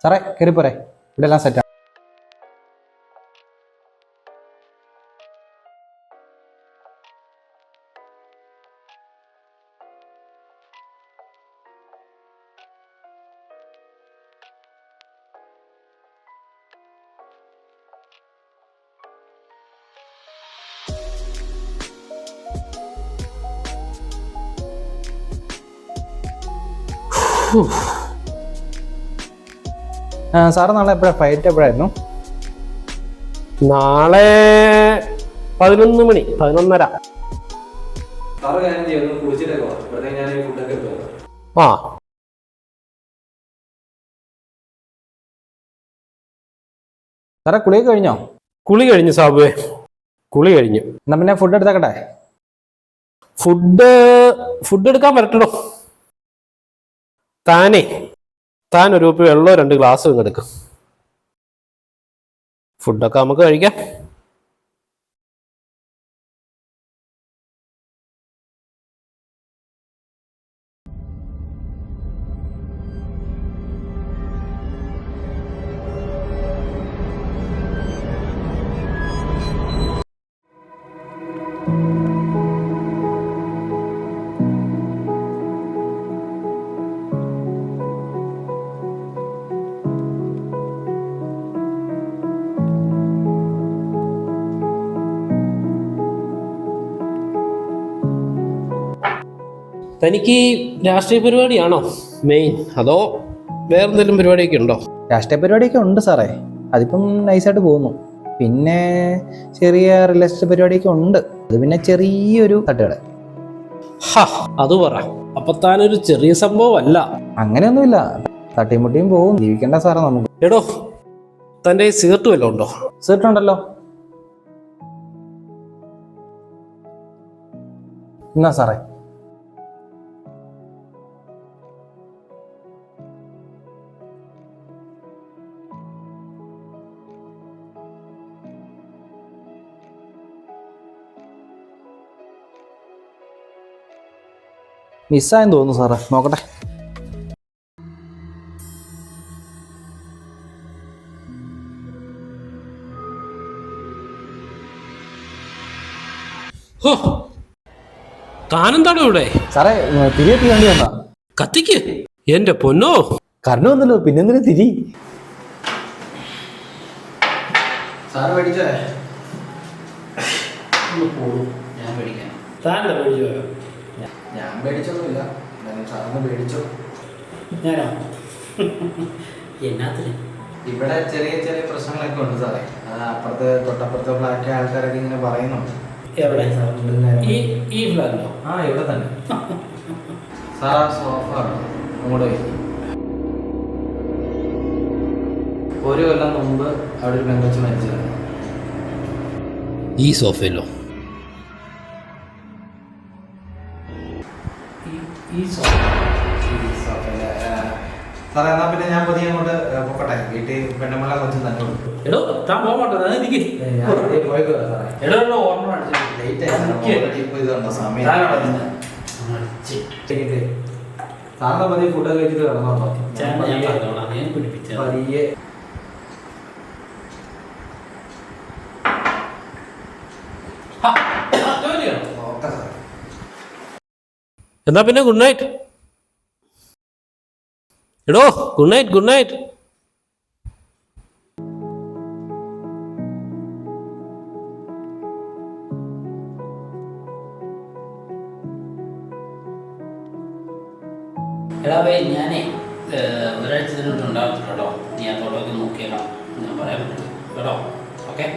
സാറേ കയറിപ്പോരെ, ഇവിടെ എല്ലാം സെറ്റാണ്. സാറ് നാളെ ഫ്ലൈറ്റ് എപ്പോഴായിരുന്നു? നാളെ 11 മണി 11:30. ആ സാറേ കുളിയൊക്കെ കഴിഞ്ഞോ? കുളി കഴിഞ്ഞു സാബുവേ, കുളി കഴിഞ്ഞു. എന്നാ പിന്നെ ഫുഡ് എടുത്തേക്കട്ടെ? ഫുഡ് എടുക്കാൻ പറ്റണോ? താൻ ഒരു കുപ്പി വെള്ളമോ 2 ഗ്ലാസ് എടുക്കും. ഫുഡൊക്കെ നമുക്ക് കഴിക്കാം. തനിക്ക് രാഷ്ട്രീയ പരിപാടിയാണോ മെയിൻ, അതോ വേറെന്തെങ്കിലും പരിപാടിയൊക്കെ ഉണ്ടോ? രാഷ്ട്രീയ പരിപാടിയൊക്കെ ഉണ്ട് സാറേ, അതിപ്പം നൈസായിട്ട് പോകുന്നു. പിന്നെ ചെറിയ റിയൽ എസ്റ്റേറ്റ് പരിപാടിയൊക്കെ ഉണ്ട്, അത് പിന്നെ ചെറിയൊരു തട്ടുകട. അത് പറ, അപ്പൊ താനൊരു ചെറിയ സംഭവം അല്ല. അങ്ങനെയൊന്നുമില്ല, തട്ടിയും മുട്ടിയും പോകും, ജീവിക്കേണ്ട സാറേ നമുക്ക്. എടോ, തൻ്റെ സിഗരറ്റ് വല്ലതും ഉണ്ടോ? സിഗരറ്റ് ഉണ്ടല്ലോ. എന്നാ സാറേ. മിസ്സായെന്ന് തോന്നുന്നു സാറേ, നോക്കട്ടെ. താനെന്താണോ ഇവിടെ? സാറേ തിരികെ വേണ്ടി വന്നാ. കത്തിക്ക് എന്റെ പൊന്നോ. കറണ്ട് വന്നല്ലോ, പിന്നെന്തിനു തിരി? സാറ് പേടിച്ചേ? ഞാൻ പേടിക്കാൻ. താൻ്റെ പേടിച്ചോ? ഞാൻ പേടിച്ചൊന്നുമില്ല, സാറിന് പേടിച്ചോ? ഞാനോ? എന്നാത്തിന്? ഇവിടെ ചെറിയ ചെറിയ പ്രശ്നങ്ങളൊക്കെ ഉണ്ട് സാറേ. അപ്പുറത്ത് തൊട്ടപ്പുറത്തെ ഫ്ലാറ്റിലെ ആൾക്കാരൊക്കെ ഇങ്ങനെ പറയുന്നുണ്ട്. എവിടെ? ഈ ഫ്ലാറ്റിലോ? ആ, ഇവിടെ തന്നെ. സാർ ആ സോഫ അങ്ങോട്ട് പോയി. 1 കൊല്ലം മുമ്പ് അവിടെ ഒരു പെങ്കൊച്ച് മരിച്ചതാണ്. ഈ സോഫയിലോ? സാറേ എന്നാ പിന്നെ ഞാൻ പതിയെ അങ്ങോട്ട് പൊക്കട്ടെ, വീട്ടിൽ പെണ്ണുമ്പളെ കൊച്ചു തന്നെ കൊടുക്കും. സാറിനെ പതിയെ ഫുഡ് കഴിച്ചിട്ട് കിടന്നോട്ടോ. പതിയെ. എന്നാ പിന്നെ ഗുഡ് നൈറ്റ്. എടോ ഗുഡ് നൈറ്റ്, ഗുഡ് നൈറ്റ്. എടാ വേ, ഞാനേ ഒരാഴ്ച തന്നെ ഉണ്ടാകത്തില്ലോ. നീ ആ തോട്ടമൊക്കെ നോക്കിയേക്കാം, ഞാൻ പറയാൻ പറ്റും കേട്ടോ. ഓക്കെ.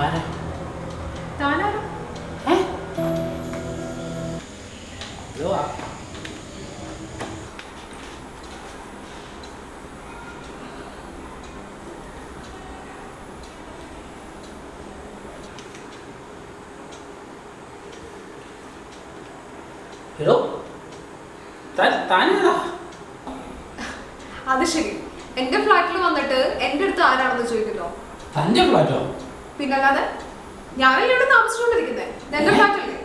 ആരാ? താനാരോ? Hello hello Thana? അത് ശരി, എന്റെ ഫ്ലാറ്റിൽ വന്നിട്ട് എന്റെ അടുത്ത് ആരാണെന്ന് ചോദിക്കുന്നോ? തൻ്റെ ഫ്ലാറ്റോ? പിന്നല്ലാതെ ഞാനല്ലേ ഇവിടെ താമസിച്ചുകൊണ്ടിരിക്കുന്നത്, എന്റെ ഫ്ലാറ്റല്ലേ?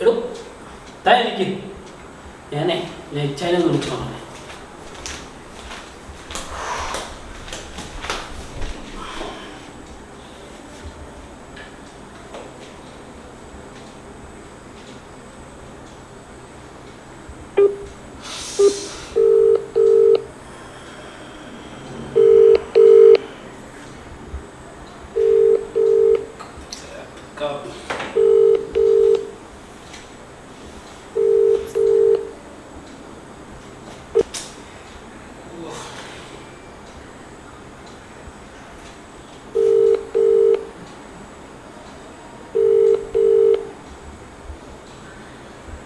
എടോ താൻ എനിക്ക് ഞാനേ നെച്ചാനൊന്ന് വിളിച്ചു നോക്കണേ.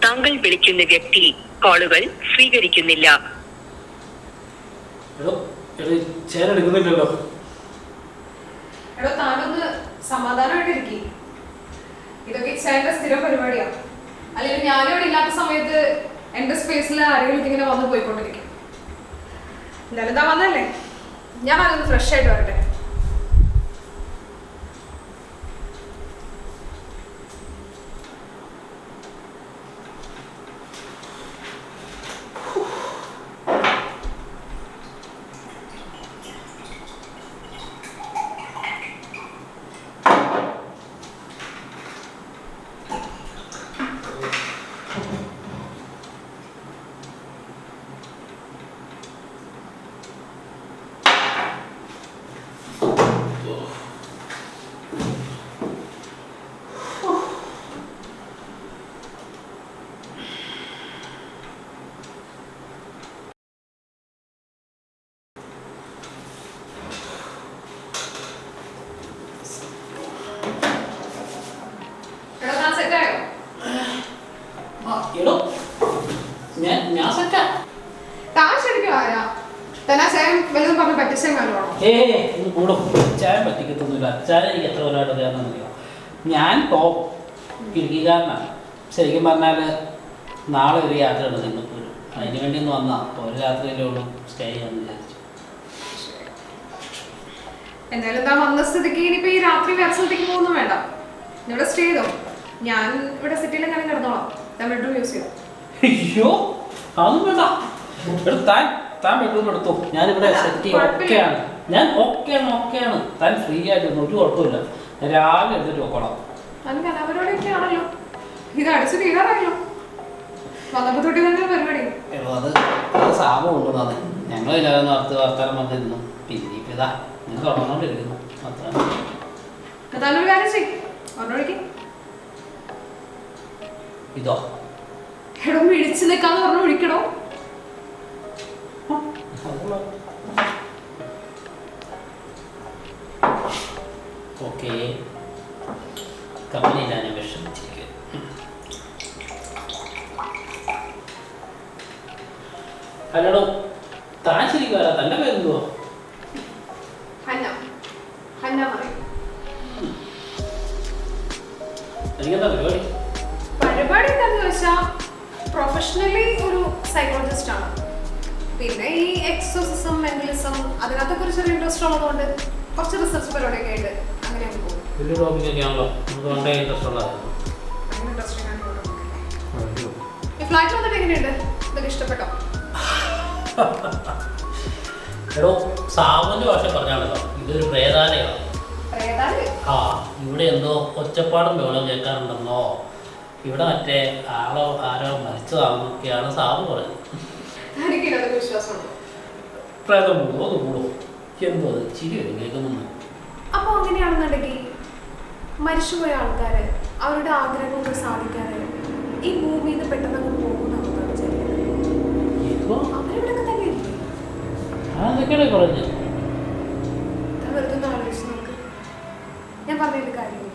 താങ്കൾ വിളിക്കുന്ന വ്യക്തി കോളുകൾ സ്വീകരിക്കുന്നില്ല. ചേരെടുക്കുന്നില്ലല്ലോ. എടോ താനൊന്ന് സമാധാനമായിട്ടിരിക്കും. ഇതൊക്കെ ചേട്ടന്റെ സ്ഥിരം പരിപാടിയാ. അല്ലെങ്കിൽ ഞാനിവിടെ ഇല്ലാത്ത സമയത്ത് എന്റെ സ്പേസിൽ ആരെങ്കിലും ഇങ്ങനെ വന്ന് പോയിക്കൊണ്ടിരിക്കും. എന്തായാലും എന്താ വന്നല്ലേ, ഞാൻ അതൊന്ന് ഫ്രഷ് ആയിട്ട് വരട്ടെ. ചായ പറ്റിക്കത്തൊന്നുമില്ല. ചായ എനിക്ക് എത്ര കൊല്ലമായിട്ട് അറിയാമെന്നറിയാം. ഞാൻ ഇടുക്കിക്കാരനാണ്. ശരിക്കും പറഞ്ഞാൽ നാളെ ഒരു യാത്രയുണ്ട് സിംഗപ്പൂർ. അതിന് വേണ്ടി ഒന്ന് വന്നാൽ അപ്പോൾ ഒരു രാത്രിയിലേ ഉള്ളൂ സ്റ്റേ ചെയ്യാമെന്ന് വിചാരിച്ചു. എന്തായാലും എന്താ വന്ന സ്ഥിതിക്ക് ഇനിയിപ്പോൾ ഈ രാത്രി വേറെ സ്ഥലത്തേക്ക് പോകുന്നു വേണ്ട, ഇവിടെ സ്റ്റേ ചെയ്തോ. ഞാൻ ഇവിടെ സിറ്റിയിൽ എങ്ങനെ കിടന്നോളാം, ഞാൻ ബെഡ്റൂം യൂസ് ചെയ്തു. അയ്യോ അതൊന്നും വേണ്ട. താൻ ബെഡ്റൂം എടുത്തു, ഞാനിവിടെ സെറ്റ് ഓക്കെയാണ്. ഞാൻ ഓക്കെയാണ്. താൻ ഫ്രീ ആയിട്ടൊന്നും ഒരു കുഴപ്പമില്ല. രാവിലെ എടുത്തിട്ട് നോക്കണം. അത് കലാപരിപാടിയൊക്കെ ആണല്ലോ, ഇത് അടിച്ചു തീരാറല്ലോ. വന്നപ്പോ തൊട്ടി തന്നെ പരിപാടി. അത് സാമം കൊണ്ടുവന്നാണ്. ഞങ്ങളില്ലാതെ നടത്ത് വർത്താനം വന്നിരുന്നു. പിന്നെ ഇപ്പം ഇതാ നിങ്ങൾ തുടർന്നുകൊണ്ടിരിക്കുന്നു. താനൊരു കാര്യം ചെയ്യും, ഒന്നൊഴിക്കും. ഇതോ എടോ പിടിച്ചു നിൽക്കാന്ന് പറഞ്ഞു ഒഴിക്കണോ? ഓക്കെ കമ്പനിയിലാണ് വിഷമിച്ചിരിക്കുക. ഹലോ താൻ ശരിക്കും വരാം. തൻ്റെ പേരെന്തുവോ? എനിക്കെന്താ പരിപാടി? പരിപാടി എന്താന്ന് ചോദിച്ചാൽ പ്രൊഫഷണലി ഒരു സൈക്കോളജിസ്റ്റ് ആണ്. പിന്നെ ഈ എക്സോസിസം, മെന്റലിസം അതിനകത്തൊക്കെ ഒരു ചെറിയ ഇൻട്രസ്റ്റ് ഉള്ളതുകൊണ്ട് കുറച്ച് റിസർച്ച് പരിപാടിയൊക്കെ ആയിട്ട് അങ്ങനെ പോകും. വലിയ ടോപ്പിക്കൊക്കെ ആണല്ലോ. നമുക്ക് വളരെ ഇൻട്രസ്റ്റ് ഉള്ളതായിരുന്നു. ഭയങ്കര ഇൻട്രസ്റ്റിംഗ് ആണ് ഇവിടെ. ഈ ഫ്ലാറ്റ് വന്നിട്ട് എങ്ങനെയുണ്ട്? ഇതൊക്കെ ഇഷ്ടപ്പെട്ടോ? എടോ സാമന്റെ ഭാഷ പറഞ്ഞാണല്ലോ, ഇതൊരു പ്രേതാലയമാണ്. ആ, ഇവിടെ എന്തോ ഒച്ചപ്പാടും ബഹളം കേൾക്കാറുണ്ടെന്നോ, ഇവിടെ മറ്റേ ആരോ മരിച്ചതാണെന്നൊക്കെയാണ് സാബ് പറയുന്നത്. പ്രേതം കൂടുമോ അത് കൂടുമോ എന്തോ അത് ചിരി വരും കേൾക്കുന്നു. അപ്പൊ അങ്ങനെയാണെന്നുണ്ടെങ്കിൽ മരിച്ചുപോയ ആൾക്കാര് അവരുടെ ആഗ്രഹങ്ങൾ സാധിക്കാതെ ഈ ഭൂമിയിൽ നിന്ന് പെട്ടെന്ന് അങ്ങ് പോകുന്നതാണ് അവരിവിടൊക്കെ തന്നെ ഇല്ലേ? അതൊക്കെയാണ് പറഞ്ഞത്. വെറുതെ ഒന്ന് ആലോചിച്ച് നോക്ക്. ഞാൻ പറഞ്ഞതിന്റെ കാര്യമില്ല.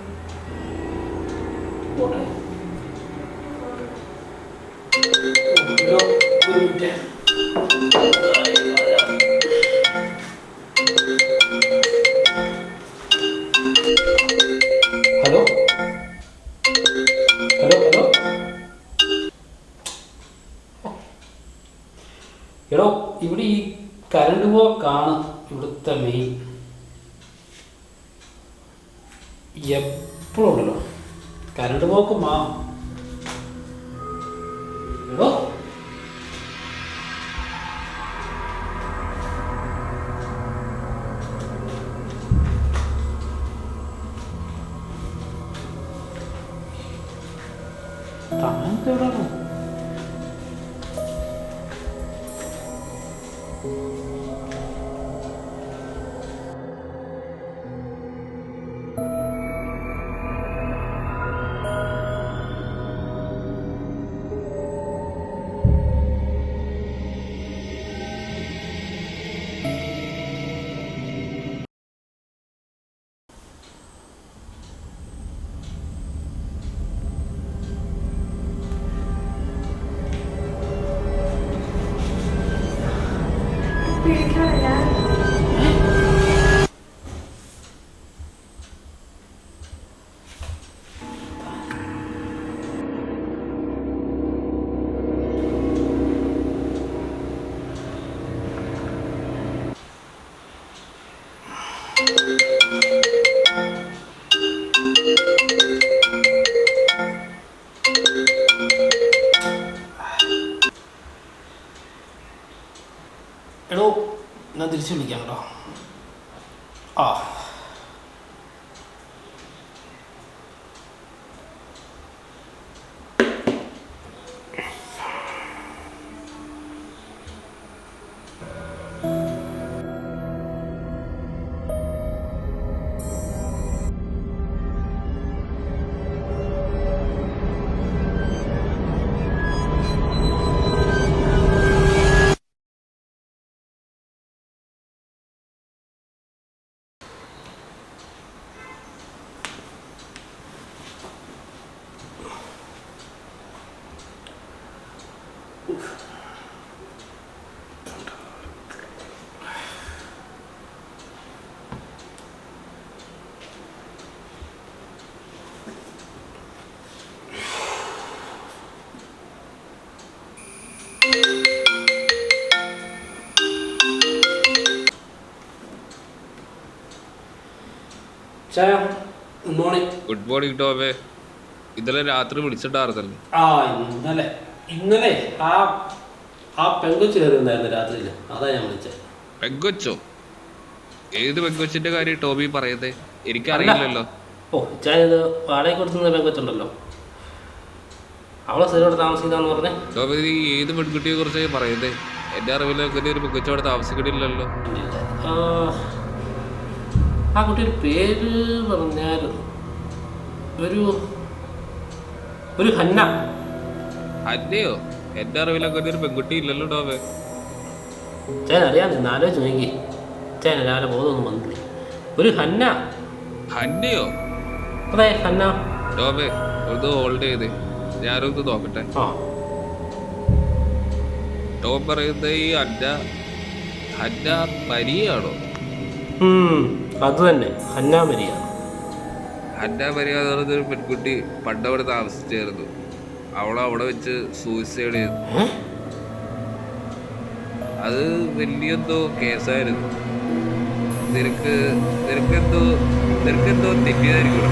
ഹലോ ഹലോ ഹലോ എടോ, ഇവിടെ ഈ കരണ്ട് പോക്കാണ് ഇവിടുത്തെ മെയിൻ. എപ്പോഴും ഉണ്ടല്ലോ കരണ്ട് പോക്കും. എടോ താനെവിടാണോ? എടോ, ഞാൻ തിരിച്ചു വിളിക്കാം കേട്ടോ. ആ ചായ. Good morning. ഗുഡ് മോർണിംഗ് ടോമേ. ഇന്നലെ രാത്രി വിളിച്ചിട്ടായിരുന്നല്ലോ. ആ ഇന്നലെ ആ പെങ്കൊച്ച് കയറിയുണ്ടായിരുന്നു രാത്രിയിൽ, അതാ ഞാൻ വിളിച്ചത്. പെങ്കൊച്ചോ? ഏത് പെങ്കൊച്ചിന്റെ കാര്യം ടോമി പറയുന്നേ? എനിക്കറിയില്ലല്ലോ. ഓ, ചായത് വാടകയ്ക്ക് കൊടുത്തുന്ന പെങ്കൊച്ചുണ്ടല്ലോ, അവളെ സ്ഥിരമായിട്ട് താമസിക്കുന്നതെന്ന് പറഞ്ഞേ. ടോമി, നീ ഏത് പെൺകുട്ടിയെ കുറിച്ച് പറയുന്നേ? എന്റെ അറിവിൽ അങ്ങനെ ഒരു പെങ്കൊച്ചോടെ താമസിക്കണില്ലല്ലോ. ആ കുട്ടിയുടെ പേര് പറഞ്ഞായിരുന്നു, ഒരു ഹന്ന. ഹന്നയോ? എന്റെ അറിവിൽ അങ്ങനെ ഒരു പെൺകുട്ടി ഇല്ലല്ലോ ടോമേ. ചേൻ അറിയാൻ ആലോചിച്ച് നോക്കി. ചേന രാവിലെ ബോധമൊന്നും വന്നില്ല. ഒരു ഹന്ന. ഹന്നയോ? അതെ, ഹന്ന. ടോമേ ഒന്ന് ഹോൾഡ് ചെയ്തേ, ഞാനൊന്ന് നോക്കട്ടെ. ടോം പറയുന്നത് ഈ ഹന്ന മരിയാണോ? അത് തന്നെ, ഹന്ന മരിയ. ഹന്ന മരിയ എന്ന് പറഞ്ഞൊരു പെൺകുട്ടി പണ്ടവിടെ താമസിച്ചായിരുന്നു. അവിടെ വെച്ച് സൂയിസൈഡ് ചെയ്തു. അത് വലിയെന്തോ കേസായിരുന്നു. നിനക്കെന്തോ തെറ്റിയതായിരിക്കും.